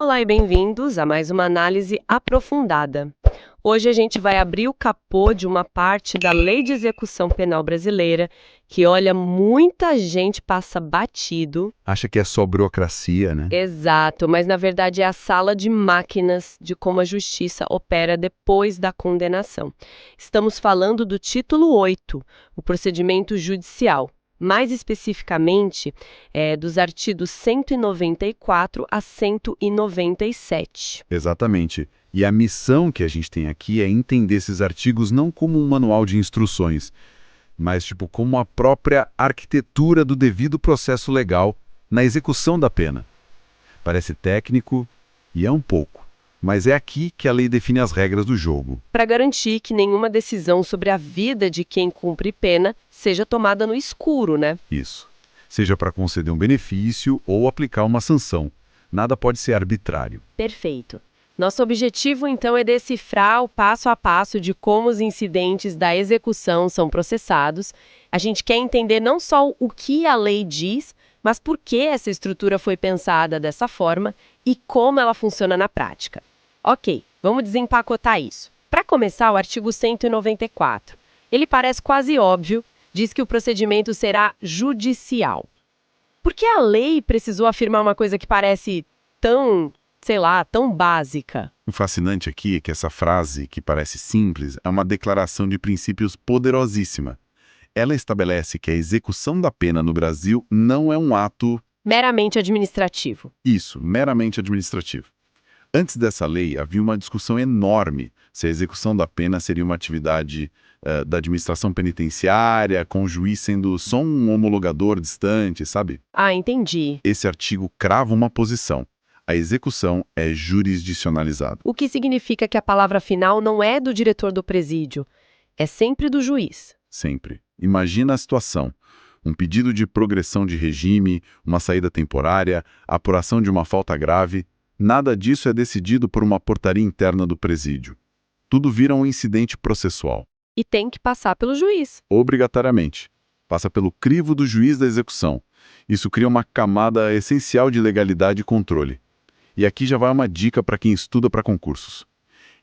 Olá e bem-vindos a mais uma análise aprofundada. Hoje a gente vai abrir o capô de uma parte da Lei de Execução Penal Brasileira que, olha, muita gente passa batido. Acha que é só burocracia, né? Exato, mas na verdade é a sala de máquinas de como a justiça opera depois da condenação. Estamos falando do título 8, o procedimento judicial. Mais especificamente, dos artigos 194 a 197. Exatamente. E a missão que a gente tem aqui é entender esses artigos não como um manual de instruções, mas como a própria arquitetura do devido processo legal na execução da pena. Parece técnico, e é um pouco, mas é aqui que a lei define as regras do jogo. Para garantir que nenhuma decisão sobre a vida de quem cumpre pena seja tomada no escuro, né? Isso. Seja para conceder um benefício ou aplicar uma sanção. Nada pode ser arbitrário. Perfeito. Nosso objetivo, então, é decifrar o passo a passo de como os incidentes da execução são processados. A gente quer entender não só o que a lei diz, mas por que essa estrutura foi pensada dessa forma e como ela funciona na prática. Ok, vamos desempacotar isso. Para começar, o artigo 194. Ele parece quase óbvio, diz que o procedimento será judicial. Por que a lei precisou afirmar uma coisa que parece tão, sei lá, tão básica? O fascinante aqui é que essa frase, que parece simples, é uma declaração de princípios poderosíssima. Ela estabelece que a execução da pena no Brasil não é um ato... Meramente administrativo. Isso, meramente administrativo. Antes dessa lei, havia uma discussão enorme se a execução da pena seria uma atividade da administração penitenciária, com o juiz sendo só um homologador distante, sabe? Ah, entendi. Esse artigo crava uma posição. A execução é jurisdicionalizada. O que significa que a palavra final não é do diretor do presídio, é sempre do juiz. Sempre. Imagina a situação. Um pedido de progressão de regime, uma saída temporária, a apuração de uma falta grave. Nada disso é decidido por uma portaria interna do presídio. Tudo vira um incidente processual. E tem que passar pelo juiz. Obrigatoriamente. Passa pelo crivo do juiz da execução. Isso cria uma camada essencial de legalidade e controle. E aqui já vai uma dica para quem estuda para concursos.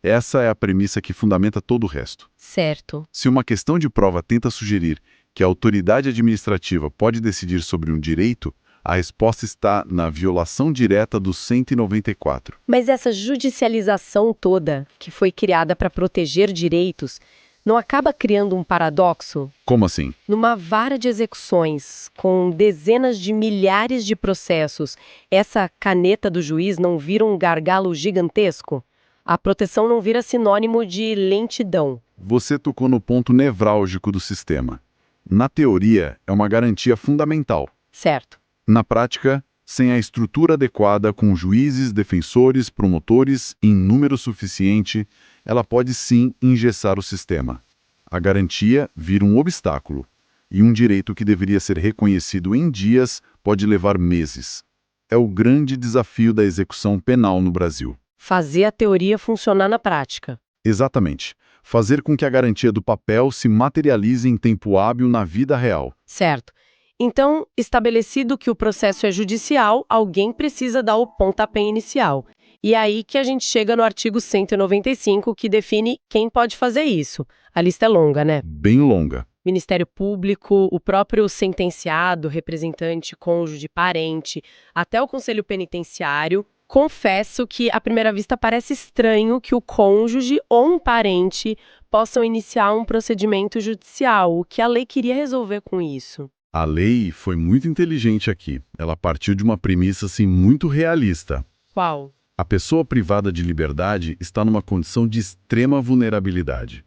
Essa é a premissa que fundamenta todo o resto. Certo. Se uma questão de prova tenta sugerir que a autoridade administrativa pode decidir sobre um direito, a resposta está na violação direta do 194. Mas essa judicialização toda, que foi criada para proteger direitos, não acaba criando um paradoxo? Como assim? Numa vara de execuções, com dezenas de milhares de processos, essa caneta do juiz não vira um gargalo gigantesco? A proteção não vira sinônimo de lentidão. Você tocou no ponto nevrálgico do sistema. Na teoria, é uma garantia fundamental. Certo. Na prática, sem a estrutura adequada com juízes, defensores, promotores em número suficiente, ela pode sim engessar o sistema. A garantia vira um obstáculo, e um direito que deveria ser reconhecido em dias pode levar meses. É o grande desafio da execução penal no Brasil. Fazer a teoria funcionar na prática. Exatamente. Fazer com que a garantia do papel se materialize em tempo hábil na vida real. Certo. Então, estabelecido que o processo é judicial, alguém precisa dar o pontapé inicial. E é aí que a gente chega no artigo 195, que define quem pode fazer isso. A lista é longa, né? Bem longa. Ministério Público, o próprio sentenciado, representante, cônjuge, parente, até o Conselho Penitenciário. Confesso que, à primeira vista, parece estranho que o cônjuge ou um parente possam iniciar um procedimento judicial. O que a lei queria resolver com isso? A lei foi muito inteligente aqui. Ela partiu de uma premissa muito realista. Qual? A pessoa privada de liberdade está numa condição de extrema vulnerabilidade.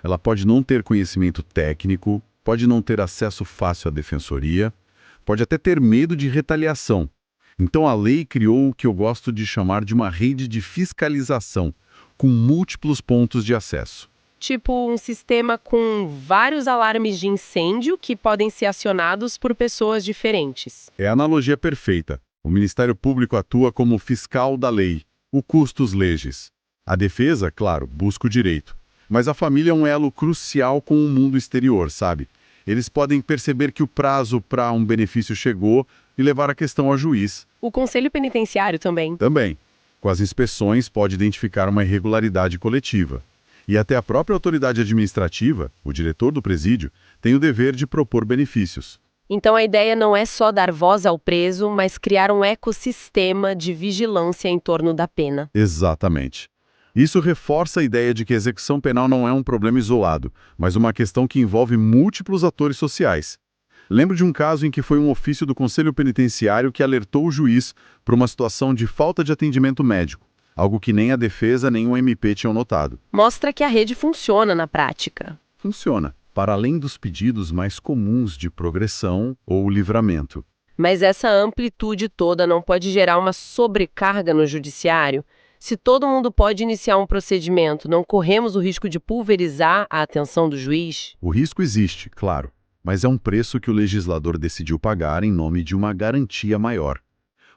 Ela pode não ter conhecimento técnico, pode não ter acesso fácil à defensoria, pode até ter medo de retaliação. Então a lei criou o que eu gosto de chamar de uma rede de fiscalização, com múltiplos pontos de acesso. Tipo um sistema com vários alarmes de incêndio que podem ser acionados por pessoas diferentes. É a analogia perfeita. O Ministério Público atua como fiscal da lei, o custos legis. A defesa, claro, busca o direito. Mas a família é um elo crucial com o mundo exterior, sabe? Eles podem perceber que o prazo para um benefício chegou e levar a questão ao juiz. O Conselho Penitenciário também. Também. Com as inspeções, pode identificar uma irregularidade coletiva. E até a própria autoridade administrativa, o diretor do presídio, tem o dever de propor benefícios. Então a ideia não é só dar voz ao preso, mas criar um ecossistema de vigilância em torno da pena. Exatamente. Isso reforça a ideia de que a execução penal não é um problema isolado, mas uma questão que envolve múltiplos atores sociais. Lembro de um caso em que foi um ofício do Conselho Penitenciário que alertou o juiz para uma situação de falta de atendimento médico, algo que nem a defesa nem o MP tinham notado. Mostra que a rede funciona na prática. Funciona, para além dos pedidos mais comuns de progressão ou livramento. Mas essa amplitude toda não pode gerar uma sobrecarga no judiciário? Se todo mundo pode iniciar um procedimento, não corremos o risco de pulverizar a atenção do juiz? O risco existe, claro, mas é um preço que o legislador decidiu pagar em nome de uma garantia maior.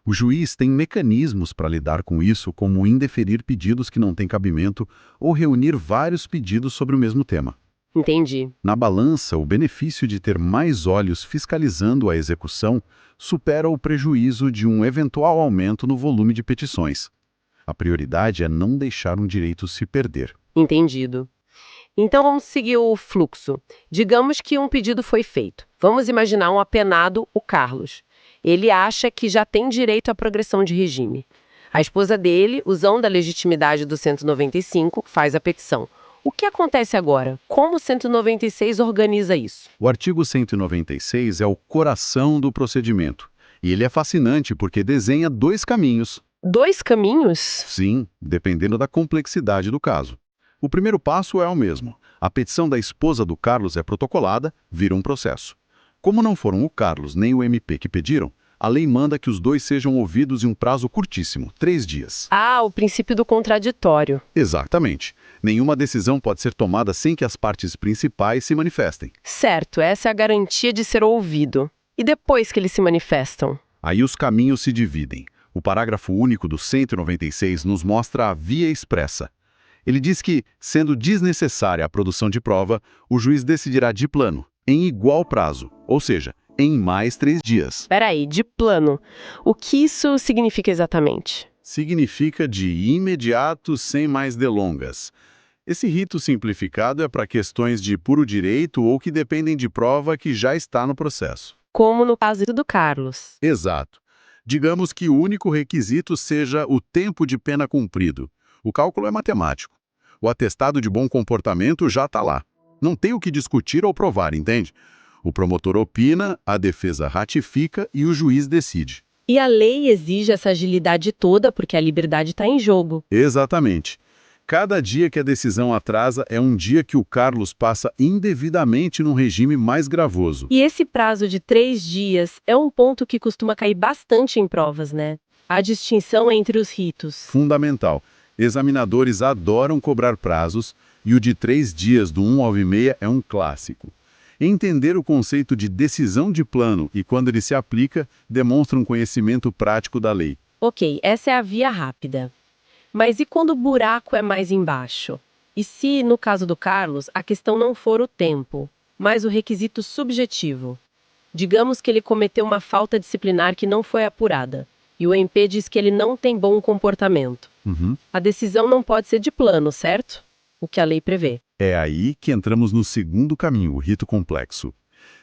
O juiz tem mecanismos para lidar com isso, como indeferir pedidos que não têm cabimento ou reunir vários pedidos sobre o mesmo tema. Entendi. Na balança, o benefício de ter mais olhos fiscalizando a execução supera o prejuízo de um eventual aumento no volume de petições. A prioridade é não deixar um direito se perder. Entendido. Então vamos seguir o fluxo. Digamos que um pedido foi feito. Vamos imaginar um apenado, o Carlos. Ele acha que já tem direito à progressão de regime. A esposa dele, usando a legitimidade do 195, faz a petição. O que acontece agora? Como o 196 organiza isso? O artigo 196 é o coração do procedimento. E ele é fascinante porque desenha dois caminhos. Dois caminhos? Sim, dependendo da complexidade do caso. O primeiro passo é o mesmo. A petição da esposa do Carlos é protocolada, vira um processo. Como não foram o Carlos nem o MP que pediram, a lei manda que os dois sejam ouvidos em um prazo curtíssimo, 3 dias. Ah, o princípio do contraditório. Exatamente. Nenhuma decisão pode ser tomada sem que as partes principais se manifestem. Certo, essa é a garantia de ser ouvido. E depois que eles se manifestam? Aí os caminhos se dividem. O parágrafo único do 196 nos mostra a via expressa. Ele diz que, sendo desnecessária a produção de prova, o juiz decidirá de plano, em igual prazo, ou seja, em mais 3 dias. Peraí, de plano. O que isso significa exatamente? Significa de imediato, sem mais delongas. Esse rito simplificado é para questões de puro direito ou que dependem de prova que já está no processo. Como no caso do Carlos. Exato. Digamos que o único requisito seja o tempo de pena cumprido. O cálculo é matemático. O atestado de bom comportamento já está lá. Não tem o que discutir ou provar, entende? O promotor opina, a defesa ratifica e o juiz decide. E a lei exige essa agilidade toda porque a liberdade está em jogo. Exatamente. Cada dia que a decisão atrasa é um dia que o Carlos passa indevidamente num regime mais gravoso. E esse prazo de 3 dias é um ponto que costuma cair bastante em provas, né? A distinção entre os ritos. Fundamental. Examinadores adoram cobrar prazos e o de 3 dias do 1/9 é um clássico. Entender o conceito de decisão de plano e quando ele se aplica demonstra um conhecimento prático da lei. Ok, essa é a via rápida. Mas e quando o buraco é mais embaixo? E se, no caso do Carlos, a questão não for o tempo, mas o requisito subjetivo? Digamos que ele cometeu uma falta disciplinar que não foi apurada, e o MP diz que ele não tem bom comportamento. A decisão não pode ser de plano, certo? O que a lei prevê. É aí que entramos no segundo caminho, o rito complexo.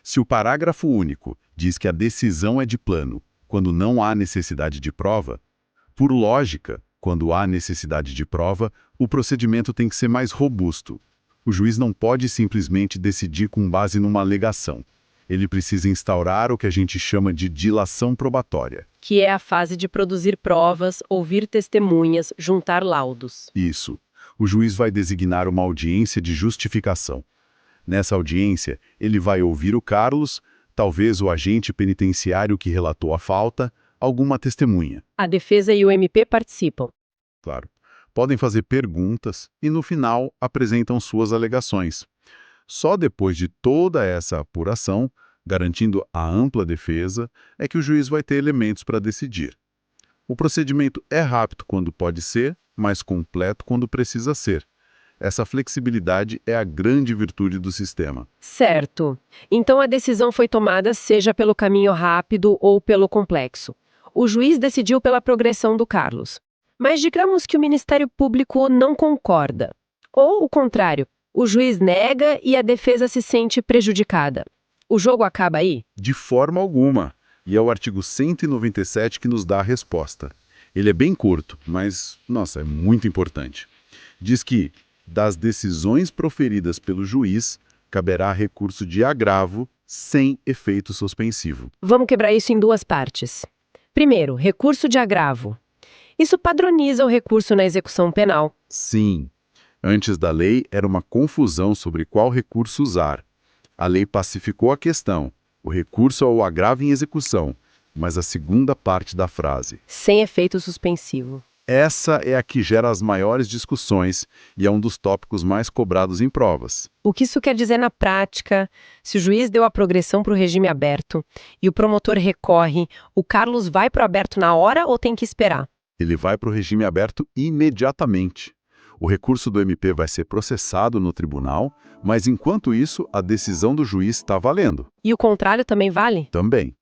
Se o parágrafo único diz que a decisão é de plano, quando não há necessidade de prova, por lógica, quando há necessidade de prova, o procedimento tem que ser mais robusto. O juiz não pode simplesmente decidir com base numa alegação. Ele precisa instaurar o que a gente chama de dilação probatória. Que é a fase de produzir provas, ouvir testemunhas, juntar laudos. Isso. O juiz vai designar uma audiência de justificação. Nessa audiência, ele vai ouvir o Carlos, talvez o agente penitenciário que relatou a falta, alguma testemunha. A defesa e o MP participam. Claro. Podem fazer perguntas e, no final, apresentam suas alegações. Só depois de toda essa apuração, garantindo a ampla defesa, é que o juiz vai ter elementos para decidir. O procedimento é rápido quando pode ser, mas completo quando precisa ser. Essa flexibilidade é a grande virtude do sistema. Certo. Então a decisão foi tomada seja pelo caminho rápido ou pelo complexo. O juiz decidiu pela progressão do Carlos. Mas digamos que o Ministério Público não concorda. Ou o contrário, o juiz nega e a defesa se sente prejudicada. O jogo acaba aí? De forma alguma. E é o artigo 197 que nos dá a resposta. Ele é bem curto, mas, nossa, é muito importante. Diz que, das decisões proferidas pelo juiz, caberá recurso de agravo sem efeito suspensivo. Vamos quebrar isso em duas partes. Primeiro, recurso de agravo. Isso padroniza o recurso na execução penal. Sim, antes da lei era uma confusão sobre qual recurso usar. A lei pacificou a questão. O recurso é o agravo em execução, mas a segunda parte da frase. Sem efeito suspensivo. Essa é a que gera as maiores discussões e é um dos tópicos mais cobrados em provas. O que isso quer dizer na prática? Se o juiz deu a progressão para o regime aberto e o promotor recorre, o Carlos vai para o aberto na hora ou tem que esperar? Ele vai para o regime aberto imediatamente. O recurso do MP vai ser processado no tribunal, mas enquanto isso, a decisão do juiz está valendo. E o contrário também vale? Também.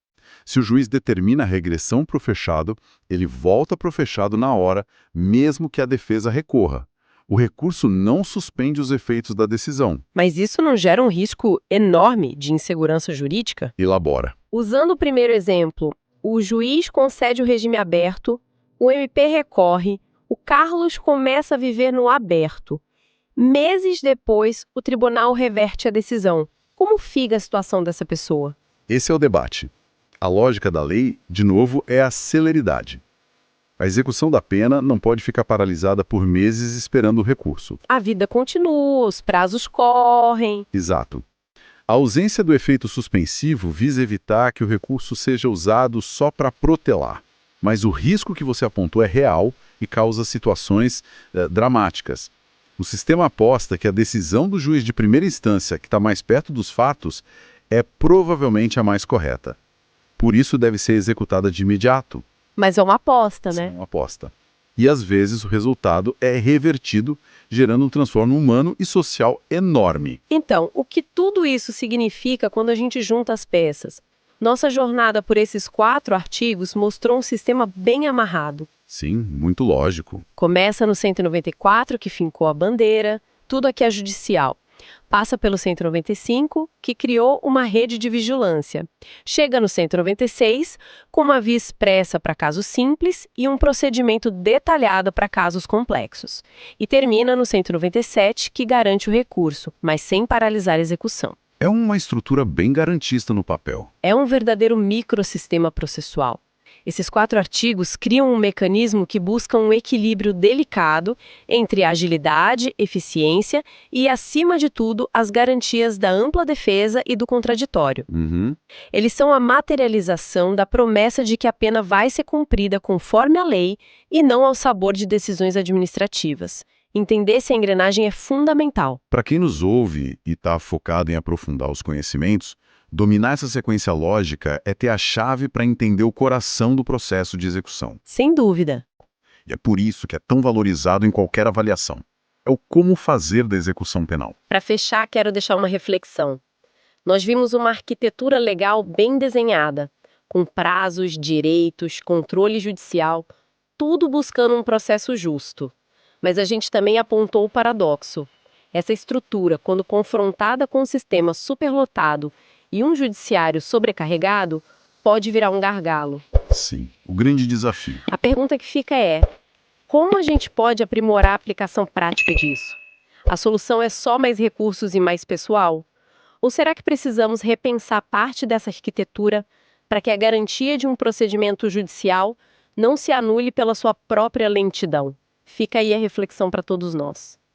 Se o juiz determina a regressão para o fechado, ele volta para o fechado na hora, mesmo que a defesa recorra. O recurso não suspende os efeitos da decisão. Mas isso não gera um risco enorme de insegurança jurídica? Elabora. Usando o primeiro exemplo, o juiz concede o regime aberto, o MP recorre, o Carlos começa a viver no aberto. Meses depois, o tribunal reverte a decisão. Como fica a situação dessa pessoa? Esse é o debate. A lógica da lei, de novo, é a celeridade. A execução da pena não pode ficar paralisada por meses esperando o recurso. A vida continua, os prazos correm. Exato. A ausência do efeito suspensivo visa evitar que o recurso seja usado só para protelar. Mas o risco que você apontou é real e causa situações dramáticas. O sistema aposta que a decisão do juiz de primeira instância, que está mais perto dos fatos, é provavelmente a mais correta. Por isso deve ser executada de imediato. Mas é uma aposta, Sim, né? uma aposta. E às vezes o resultado é revertido, gerando um transtorno humano e social enorme. Então, o que tudo isso significa quando a gente junta as peças? Nossa jornada por esses 4 artigos mostrou um sistema bem amarrado. Sim, muito lógico. Começa no 194, que fincou a bandeira, tudo aqui é judicial. Passa pelo 195, que criou uma rede de vigilância. Chega no 196, com uma via expressa para casos simples e um procedimento detalhado para casos complexos. E termina no 197, que garante o recurso, mas sem paralisar a execução. É uma estrutura bem garantista no papel. É um verdadeiro microsistema processual. Esses 4 artigos criam um mecanismo que busca um equilíbrio delicado entre agilidade, eficiência e, acima de tudo, as garantias da ampla defesa e do contraditório. Eles são a materialização da promessa de que a pena vai ser cumprida conforme a lei e não ao sabor de decisões administrativas. Entender se a engrenagem é fundamental. Para quem nos ouve e está focado em aprofundar os conhecimentos, dominar essa sequência lógica é ter a chave para entender o coração do processo de execução. Sem dúvida. E é por isso que é tão valorizado em qualquer avaliação. É o como fazer da execução penal. Para fechar, quero deixar uma reflexão. Nós vimos uma arquitetura legal bem desenhada, com prazos, direitos, controle judicial, tudo buscando um processo justo. Mas a gente também apontou o paradoxo. Essa estrutura, quando confrontada com um sistema superlotado e um judiciário sobrecarregado, pode virar um gargalo. Sim, o grande desafio. A pergunta que fica é: como a gente pode aprimorar a aplicação prática disso? A solução é só mais recursos e mais pessoal? Ou será que precisamos repensar parte dessa arquitetura para que a garantia de um procedimento judicial não se anule pela sua própria lentidão? Fica aí a reflexão para todos nós.